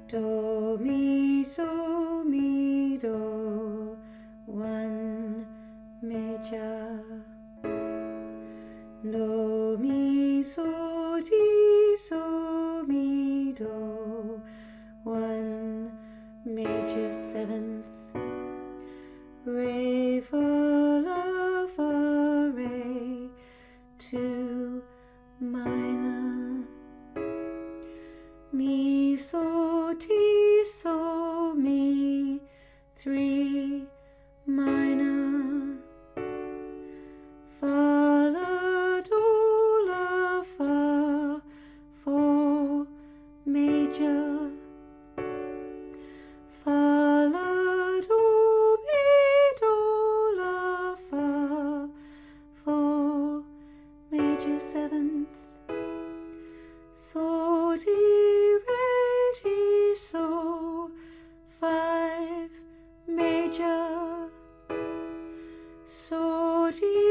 do, mi, so, mi, do, 1 major, do, mi, so, si, so, mi, do, 1 major 7th, re, fa, la, fa, re, 2 minor, mi, so, ti, so, mi, 3 minor, fa, la, do, la, fa, 4 major, fa, la, do, mi, do, la, fa, 4 major 7th, so, ti, re, ti, so, 5 major, so, ti,